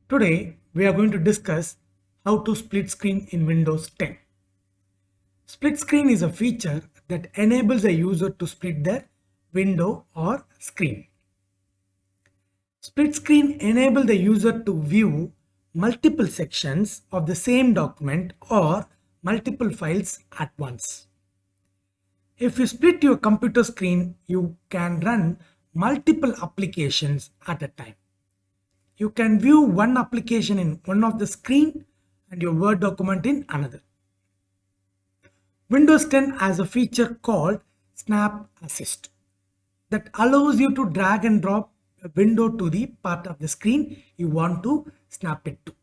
Today we are going to discuss how to split screen in Windows 10. Split screen is a feature that enables a user to split their window or screen. Split screen enables the user to view multiple sections of the same document or multiple files at once. If you split your computer screen, you can run multiple applications at a time. You can view one application in one of the screen and your Word document in another. Windows 10 has a feature called Snap Assist that allows you to drag and drop a window to the part of the screen you want to snap it to.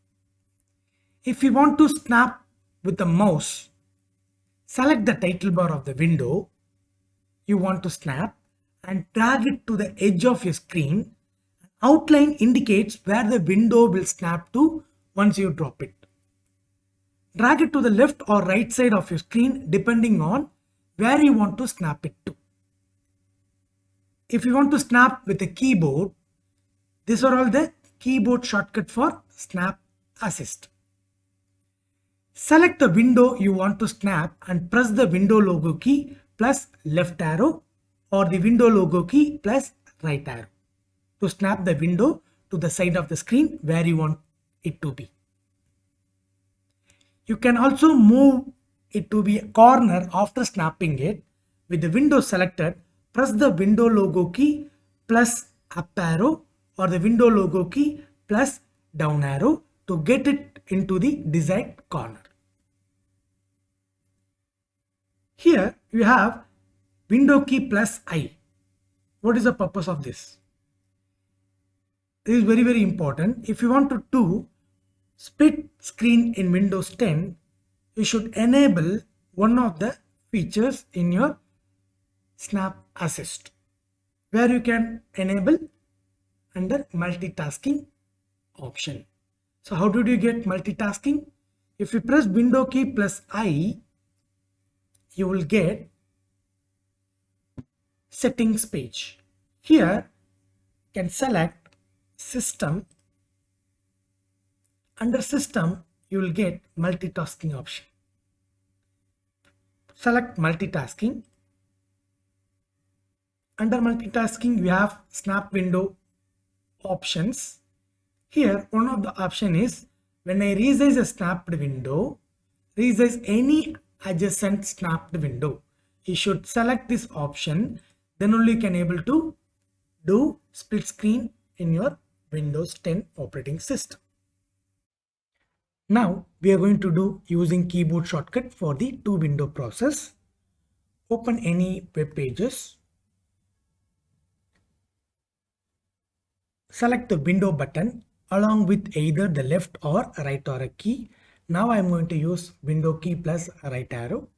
If you want to snap with the mouse, select the title bar of the window you want to snap and drag it to the edge of your screen. Outline indicates where the window will snap to once you drop it. Drag it to the left or right side of your screen depending on where you want to snap it to. If you want to snap with a keyboard, these are all the keyboard shortcut for Snap Assist. Select the window you want to snap and press the window logo key plus left arrow or the window logo key plus right arrow to snap the window to the side of the screen where you want it to be. You can also move it to be a corner after snapping it. With the window selected, press the window logo key plus up arrow or the window logo key plus down arrow to get it into the desired corner. Here you have window key plus I. What is the purpose of this? This is very important. If you want to do split screen in Windows 10, you should enable one of the features in your Snap Assist, where you can enable under multitasking option. So how did you get multitasking? If you press window key plus I, you will get settings page. Here you can select System. Under System, you will get multitasking option. Select multitasking. Under multitasking, we have snap window options. Here, one of the option is when I resize a snapped window, resize any adjacent snapped window. You should select this option, then only you can able to do split screen in your Windows 10 operating system. Now we are going to do using keyboard shortcut for the two window process. Open any web pages. Select the window button along with either the left or right arrow key. Now I am going to use window key plus right arrow.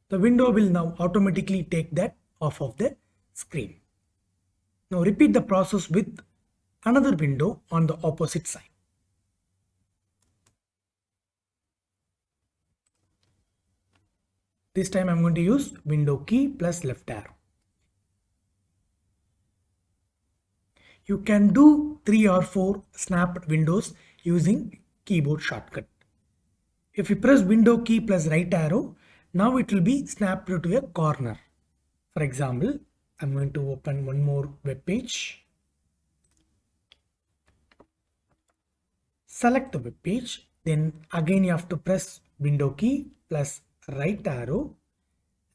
The window will now automatically take that off of the screen. Now repeat the process with another window on the opposite side. This time I'm going to use window key plus left arrow. You can do 3 or 4 snapped windows using keyboard shortcut. If you press window key plus right arrow, now it will be snapped to a corner. For example, I'm going to open one more web page. Select the web page, then again you have to press window key plus right arrow,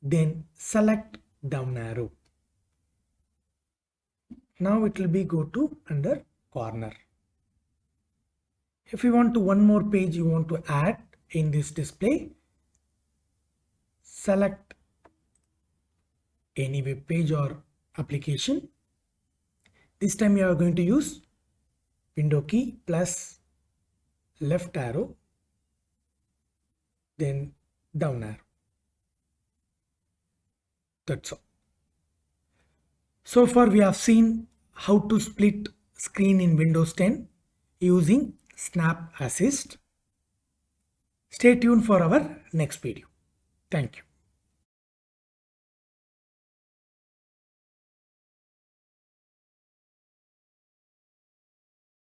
then select down arrow. Now it will be go to under corner. If you want to one more page you want to add in this display, select any web page or application. This time you are going to use window key plus left arrow, then down arrow. That's all. So far we have seen how to split screen in Windows 10 using Snap Assist. Stay tuned for our next video. Thank you.